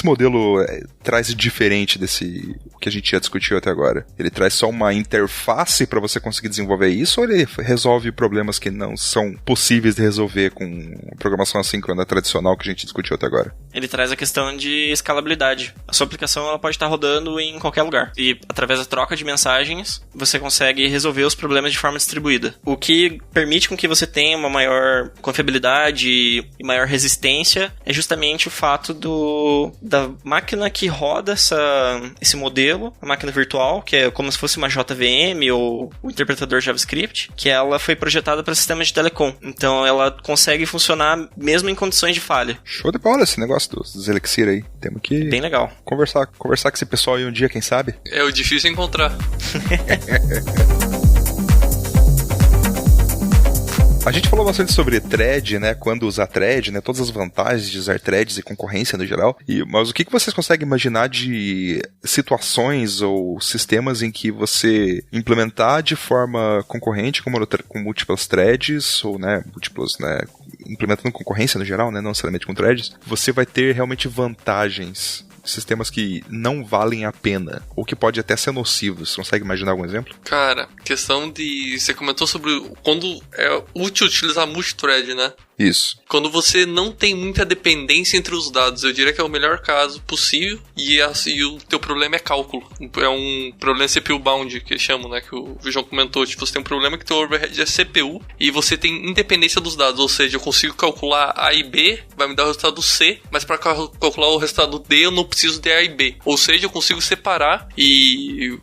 Speaker 1: modelo traz de diferente desse que a gente já discutiu até agora? Ele traz só uma interface para você conseguir desenvolver isso, ou ele resolve problemas que não são possíveis de resolver com programação assíncrona tradicional que a gente discutiu até agora?
Speaker 3: Ele traz a questão de escalabilidade. A sua aplicação ela pode estar rodando em qualquer lugar. E através da troca de mensagens, você consegue resolver os problemas de forma distribuída. O que permite com que você tenha uma maior confiabilidade e maior resistência é justamente o fato da máquina que roda esse modelo, a máquina virtual, que é como se fosse uma JVM ou um interpretador JavaScript, que ela foi projetada para sistemas de telecom. Então ela consegue funcionar mesmo em condições de falha.
Speaker 1: Show de bola esse negócio dos Elixir aí. Temos que
Speaker 3: bem legal.
Speaker 1: Conversar com esse pessoal aí um dia, quem sabe?
Speaker 2: É o difícil encontrar.
Speaker 1: A gente falou bastante sobre thread, né? Quando usar thread, né? Todas as vantagens de usar threads e concorrência no geral. Mas o que vocês conseguem imaginar de situações ou sistemas em que você implementar de forma concorrente, com múltiplas threads, ou, né, múltiplos, né? Implementando concorrência no geral, né? Não necessariamente com threads, você vai ter realmente vantagens. Sistemas que não valem a pena, ou que pode até ser nocivos. Você consegue imaginar algum exemplo?
Speaker 2: Cara, questão de... Você comentou sobre quando é útil utilizar multithread, né?
Speaker 1: Isso.
Speaker 2: Quando você não tem muita dependência entre os dados, eu diria que é o melhor caso possível, e o teu problema é cálculo. É um problema CPU bound, que chamam, né? Que o João comentou. Tipo, você tem um problema que teu overhead é CPU, e você tem independência dos dados, ou seja, eu consigo calcular A e B, vai me dar o resultado C, mas para calcular o resultado D, eu não preciso de A e B. Ou seja, eu consigo separar e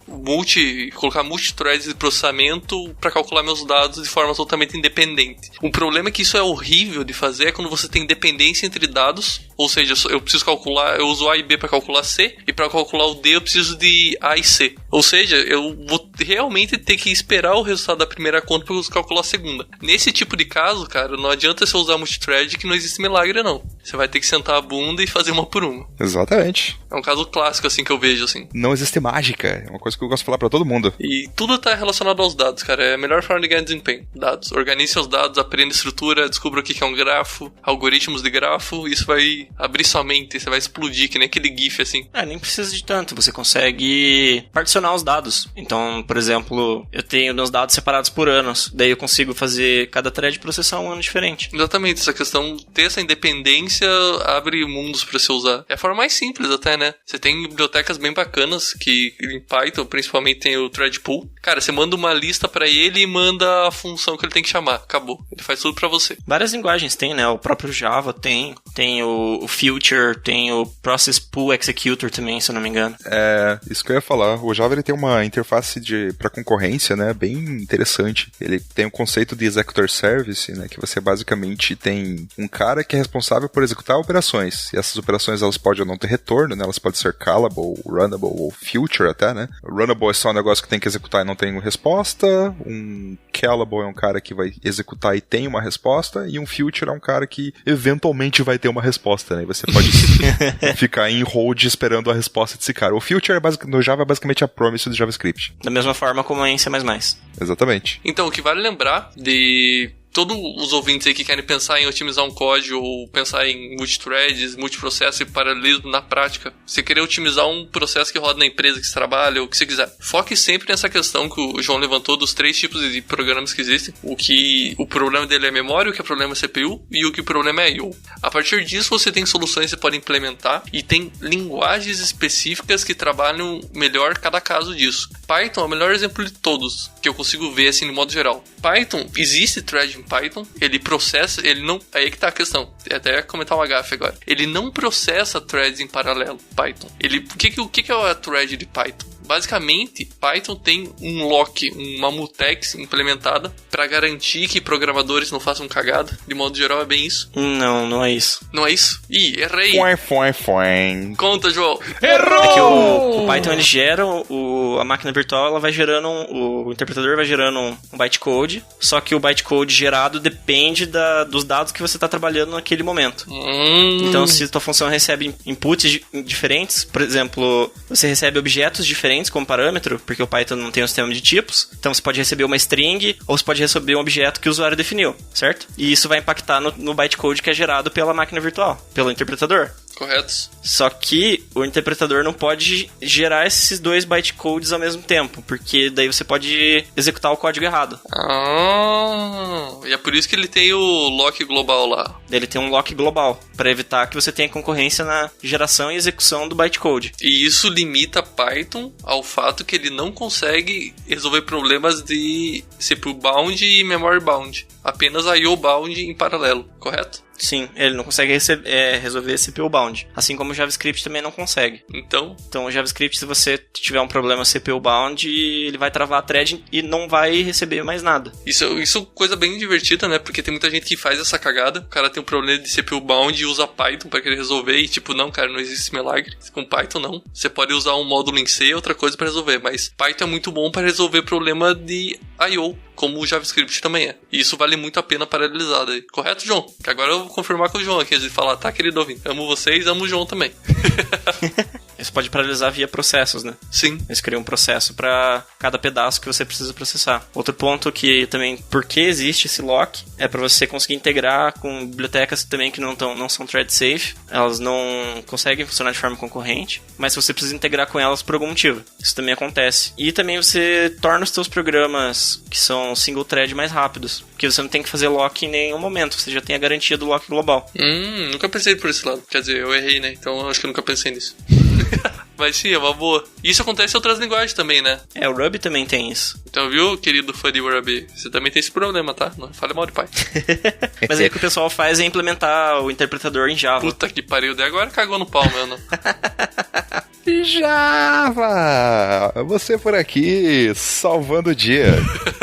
Speaker 2: colocar multithreads de processamento para calcular meus dados de forma totalmente independente. O problema é que isso é horrível de fazer é quando você tem dependência entre dados, ou seja, eu preciso calcular, eu uso A e B para calcular C, e para calcular o D eu preciso de A e C. Ou seja, eu vou realmente ter que esperar o resultado da primeira conta para eu calcular a segunda. Nesse tipo de caso, cara, não adianta você usar multithread, que não existe milagre não. Você vai ter que sentar a bunda e fazer uma por uma.
Speaker 1: Exatamente.
Speaker 2: É um caso clássico assim que eu vejo assim.
Speaker 1: Não existe mágica, é uma coisa que eu gosto de falar para todo mundo.
Speaker 2: E tudo tá relacionado aos dados, cara. É a melhor forma de ganhar desempenho. Dados. Organize seus dados, aprenda estrutura, descubra o que é um grafo, algoritmos de grafo, isso vai abrir sua mente, você vai explodir, que nem aquele GIF, assim.
Speaker 3: Nem precisa de tanto, você consegue particionar os dados. Então, por exemplo, eu tenho meus dados separados por anos, daí eu consigo fazer cada thread processar um ano diferente.
Speaker 2: Exatamente, essa questão, ter essa independência abre mundos pra você usar. É a forma mais simples até, né? Você tem bibliotecas bem bacanas, que em Python, principalmente, tem o thread pool. Cara, você manda uma lista pra ele e manda a função que ele tem que chamar. Acabou. Ele faz tudo pra você.
Speaker 3: Várias linguagens tem, né? O próprio Java tem o Future, tem o Process Pool Executor também, se eu não me engano.
Speaker 1: É, isso que eu ia falar. O Java ele tem uma interface para concorrência, né? Bem interessante. Ele tem o conceito de Executor Service, né? Que você basicamente tem um cara que é responsável por executar operações. E essas operações elas podem ou não ter retorno, né? Elas podem ser callable, runnable ou future até, né? Runnable é só um negócio que tem que executar e não tem resposta. Um callable é um cara que vai executar e tem uma resposta. E um future é um cara que eventualmente vai ter uma resposta, né? E você pode ficar em hold esperando a resposta desse cara. O future no Java é basicamente a promise do JavaScript.
Speaker 3: Da mesma forma como é em C++.
Speaker 1: Exatamente.
Speaker 2: Então, o que vale lembrar de todos os ouvintes aí que querem pensar em otimizar um código ou pensar em multithreads, multiprocesso e paralelismo na prática, você querer otimizar um processo que roda na empresa que você trabalha ou o que você quiser, foque sempre nessa questão que o João levantou dos 3 tipos de programas que existem. O problema dele é memória, o que é problema é CPU e o que o problema é I/O. A partir disso você tem soluções que você pode implementar e tem linguagens específicas que trabalham melhor cada caso disso. Python é o melhor exemplo de todos que eu consigo ver assim no modo geral. Python, existe thread em Python, ele processa, ele não... Aí que tá a questão, até comentar uma gafe agora. Ele não processa threads em paralelo, Python. O que é a thread de Python? Basicamente, Python tem um lock, uma mutex implementada para garantir que programadores não façam cagada. De modo geral, é bem isso?
Speaker 3: Não é isso.
Speaker 2: Não é isso? Ih, errei.
Speaker 1: Foi.
Speaker 2: Conta, João.
Speaker 3: Errou! É que o Python ele gera a máquina virtual, ela vai gerando o interpretador vai gerando um bytecode, só que o bytecode gerado depende dos dados que você está trabalhando naquele momento. Então, se a tua função recebe inputs diferentes, por exemplo, você recebe objetos diferentes como parâmetro, porque o Python não tem um sistema de tipos, então você pode receber uma string ou você pode receber um objeto que o usuário definiu, certo? E isso vai impactar no bytecode que é gerado pela máquina virtual, pelo interpretador.
Speaker 2: Correto.
Speaker 3: Só que o interpretador não pode gerar esses dois bytecodes ao mesmo tempo, porque daí você pode executar o código errado.
Speaker 2: E é por isso que ele tem o lock global lá.
Speaker 3: Ele tem um lock global, para evitar que você tenha concorrência na geração e execução do bytecode.
Speaker 2: E isso limita Python ao fato que ele não consegue resolver problemas de CPU bound e memory bound. Apenas I/O bound em paralelo, correto?
Speaker 3: Sim, ele não consegue resolver CPU bound. Assim como o JavaScript também não consegue.
Speaker 2: Então
Speaker 3: o JavaScript, se você tiver um problema CPU bound, ele vai travar a thread e não vai receber mais nada.
Speaker 2: Isso é coisa bem divertida, né? Porque tem muita gente que faz essa cagada. O cara tem um problema de CPU bound e usa Python pra querer resolver. E tipo, não, cara, não existe milagre. Com Python, não. Você pode usar um módulo em C e outra coisa pra resolver. Mas Python é muito bom pra resolver problema de I/O, como o JavaScript também é. E isso vale muito a pena paralelizado aí. Correto, João? Que agora eu vou confirmar com o João aqui, antes de falar, tá, querido ouvinte? Amo vocês, amo o João também.
Speaker 3: Você pode paralelizar via processos, né?
Speaker 2: Sim.
Speaker 3: Eles criam um processo para cada pedaço que você precisa processar. Outro ponto que também, por que existe esse lock, é para você conseguir integrar com bibliotecas também que não são thread safe. Elas não conseguem funcionar de forma concorrente, mas você precisa integrar com elas por algum motivo. Isso também acontece. E também você torna os seus programas que são single thread mais rápidos, porque você não tem que fazer lock em nenhum momento, você já tem a garantia do lock global.
Speaker 2: Nunca pensei por esse lado. Quer dizer, eu errei, né? Então acho que eu nunca pensei nisso. Mas sim, é uma boa. E isso acontece em outras linguagens também, né?
Speaker 3: O Ruby também tem isso.
Speaker 2: Então, viu, querido fã de Ruby? Você também tem esse problema, tá? Não fale mal de pai.
Speaker 3: Mas aí o que o pessoal faz é implementar o interpretador em Java.
Speaker 2: Puta que pariu, daí agora cagou no pau, meu, não.
Speaker 1: Java! Você por aqui, salvando o dia.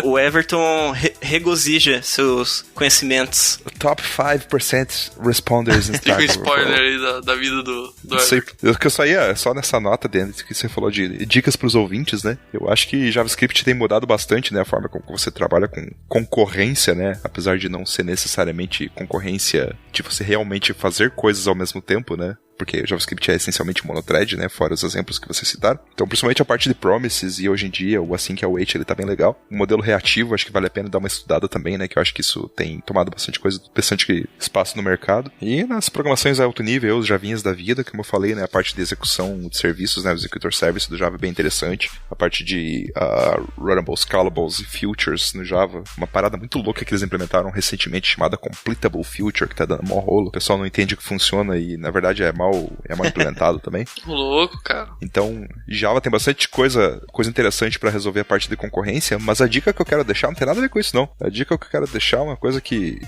Speaker 3: O Everton regozija seus conhecimentos.
Speaker 1: Top 5% responders in
Speaker 2: Fica um
Speaker 1: Stack
Speaker 2: spoiler aí da vida do
Speaker 1: Everton. Eu só ia só nessa nota dentro que você falou de dicas pros ouvintes, né? Eu acho que JavaScript tem mudado bastante, né? A forma como você trabalha com concorrência, né? Apesar de não ser necessariamente concorrência de você realmente fazer coisas ao mesmo tempo, né? Porque o JavaScript é essencialmente monothread, né? Fora os exemplos que vocês citaram. Então, principalmente a parte de promises e hoje em dia o async await, ele tá bem legal. O modelo reativo, acho que vale a pena dar uma estudada também, né? Que eu acho que isso tem tomado bastante espaço no mercado. E nas programações alto nível, os javinhas da vida, como eu falei, né? A parte de execução de serviços, né? O executor service do Java é bem interessante. A parte de runnables, callables e futures no Java. Uma parada muito louca que eles implementaram recentemente chamada completable future, que tá dando mó rolo. O pessoal não entende que funciona e, na verdade, é mal implementado também.
Speaker 2: Louco, cara.
Speaker 1: Então, Java tem bastante coisa interessante pra resolver a parte de concorrência, mas a dica que eu quero deixar não tem nada a ver com isso, não. A dica que eu quero deixar é uma coisa que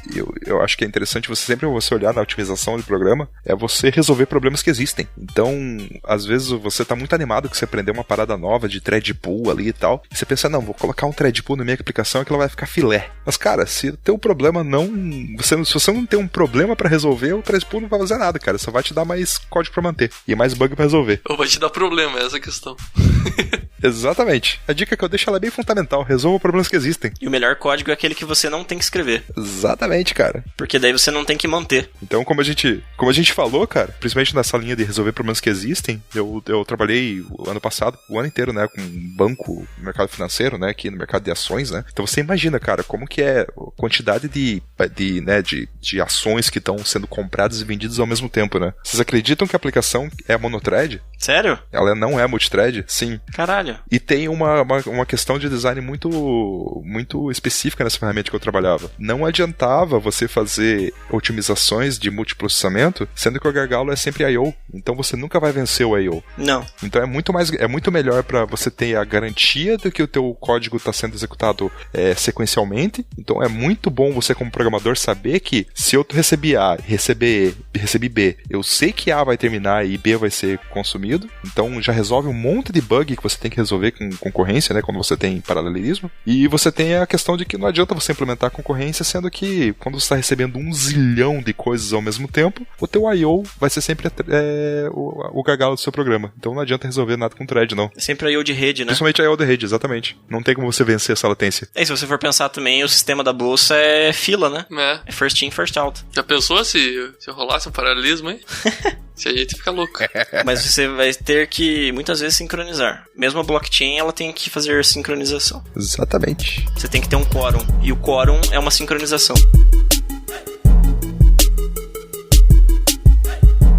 Speaker 1: eu acho que é interessante você olhar na otimização do programa, é você resolver problemas que existem. Então, às vezes você tá muito animado que você aprendeu uma parada nova de thread pool ali e tal, e você pensa, não, vou colocar um thread pool na minha aplicação que ela vai ficar filé. Mas, cara, se o teu problema se você não tem um problema pra resolver, o thread pool não vai fazer nada, cara. Só vai te dar mais código pra manter e mais bug pra resolver.
Speaker 2: Ou vai te dar problema, essa é a questão.
Speaker 1: Exatamente. A dica que eu deixo ela é bem fundamental. Resolva problemas que existem.
Speaker 3: E o melhor código é aquele que você não tem que escrever.
Speaker 1: Exatamente, cara.
Speaker 3: Porque daí você não tem que manter.
Speaker 1: Então, como a gente falou, cara, principalmente nessa linha de resolver problemas que existem, eu trabalhei o ano passado, o ano inteiro, né, com um banco no mercado financeiro, né, aqui no mercado de ações, né. Então você imagina, cara, como que é a quantidade de ações que estão sendo compradas e vendidas ao mesmo tempo, né. Vocês acreditam que a aplicação é monothread?
Speaker 3: Sério?
Speaker 1: Ela não é multithread? Sim.
Speaker 3: Caralho.
Speaker 1: E tem uma questão de design muito específica nessa ferramenta que eu trabalhava. Não adiantava você fazer otimizações de multiprocessamento, sendo que o gargalo é sempre I/O. Então você nunca vai vencer o I/O.
Speaker 3: Não.
Speaker 1: Então é muito melhor para você ter a garantia de que o teu código está sendo executado sequencialmente. Então é muito bom você como programador saber que se eu recebi A, recebi B, eu sei que A vai terminar e B vai ser consumido, definido, então já resolve um monte de bug que você tem que resolver com concorrência, né, quando você tem paralelismo. E você tem a questão de que não adianta você implementar concorrência, sendo que quando você está recebendo 1 zilhão de coisas ao mesmo tempo, o teu I/O vai ser sempre o gargalo do seu programa. Então não adianta resolver nada com thread, não.
Speaker 3: É sempre I/O de rede, né?
Speaker 1: Principalmente I/O de rede, exatamente. Não tem como você vencer essa latência.
Speaker 3: E se você for pensar também, o sistema da bolsa é fila, né? É first in, first out.
Speaker 2: Já pensou se rolasse um paralelismo, hein? Se a gente fica louco.
Speaker 3: Mas você vai ter que, muitas vezes, sincronizar. Mesmo a blockchain, ela tem que fazer sincronização.
Speaker 1: Exatamente.
Speaker 3: Você tem que ter um quórum. E o quórum é uma sincronização.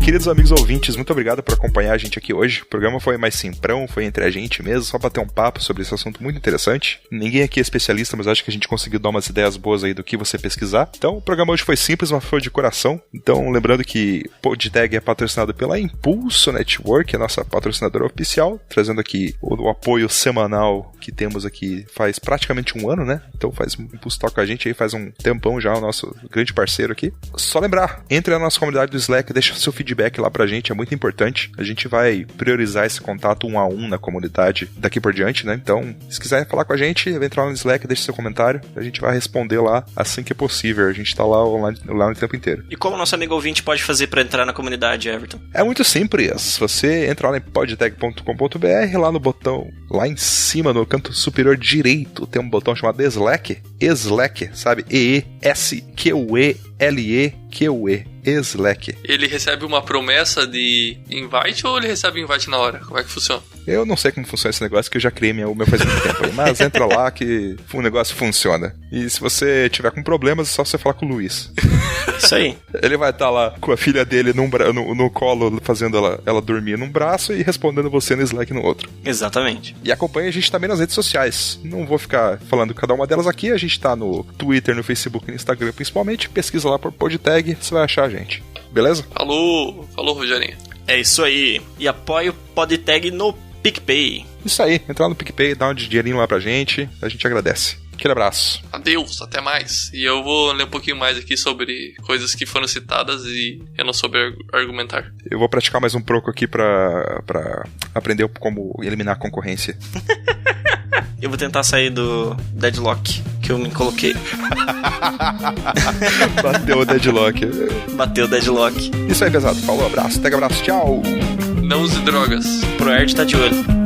Speaker 1: Queridos amigos ouvintes, muito obrigado por acompanhar a gente aqui hoje. O programa foi mais simprão, foi entre a gente mesmo, só pra ter um papo sobre esse assunto muito interessante. Ninguém aqui é especialista, mas acho que a gente conseguiu dar umas ideias boas aí do que você pesquisar. Então, o programa hoje foi simples, mas foi de coração. Então, lembrando que o PodTag é patrocinado pela Impulso Network, a nossa patrocinadora oficial, trazendo aqui o apoio semanal que temos aqui faz praticamente um ano, né? Então, o Impulso toca com a gente aí faz um tempão já, o nosso grande parceiro aqui. Só lembrar, entre na nossa comunidade do Slack, deixa seu feedback lá pra gente, é muito importante. A gente vai priorizar esse contato 1 a 1 na comunidade daqui por diante, né? Então, se quiser falar com a gente, entra lá no Slack, deixa seu comentário, a gente vai responder lá assim que é possível. A gente tá lá online o tempo inteiro.
Speaker 3: E como nosso amigo ouvinte pode fazer pra entrar na comunidade, Everton?
Speaker 1: É muito simples. Você entra lá em podtag.com.br, lá no botão, lá em cima, no canto superior direito, tem um botão chamado Slack. Slack, sabe? E-S-Q-U-E-L-E-Q-U-E. Slack.
Speaker 2: Ele recebe uma promessa de invite ou ele recebe invite na hora? Como é que funciona?
Speaker 1: Eu não sei como funciona esse negócio, que eu já criei o meu faz muito tempo aí, mas entra lá que o negócio funciona. E se você tiver com problemas, é só você falar com o Luiz.
Speaker 3: Isso aí.
Speaker 1: Ele vai estar lá com a filha dele no colo, fazendo ela dormir num braço e respondendo você no Slack no outro.
Speaker 3: Exatamente.
Speaker 1: E acompanha a gente também nas redes sociais. Não vou ficar falando cada uma delas aqui, a gente tá no Twitter, no Facebook e no Instagram principalmente. Pesquisa lá por PodTag, você vai achar a gente. Beleza?
Speaker 2: Falou, Rogerinho.
Speaker 3: É isso aí. E apoia o PodTag no PicPay.
Speaker 1: Isso aí, entra lá no PicPay, dá um dinheirinho lá pra gente, a gente agradece. Aquele abraço.
Speaker 2: Adeus, até mais. E eu vou ler um pouquinho mais aqui sobre coisas que foram citadas e eu não soube argumentar.
Speaker 1: Eu vou praticar mais um pouco aqui pra aprender como eliminar a concorrência.
Speaker 3: Eu vou tentar sair do deadlock que eu me coloquei.
Speaker 1: Bateu o deadlock.
Speaker 3: Bateu o deadlock.
Speaker 1: Isso aí, pesado. Falou, abraço. Pega abraço. Tchau.
Speaker 2: Não use drogas.
Speaker 3: Pro Erd tá de olho.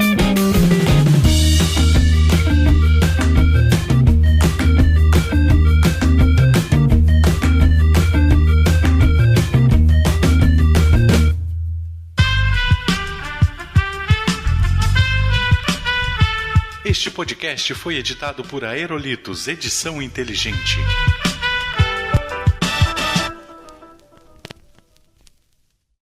Speaker 5: Este podcast foi editado por Aerolitos Edição Inteligente.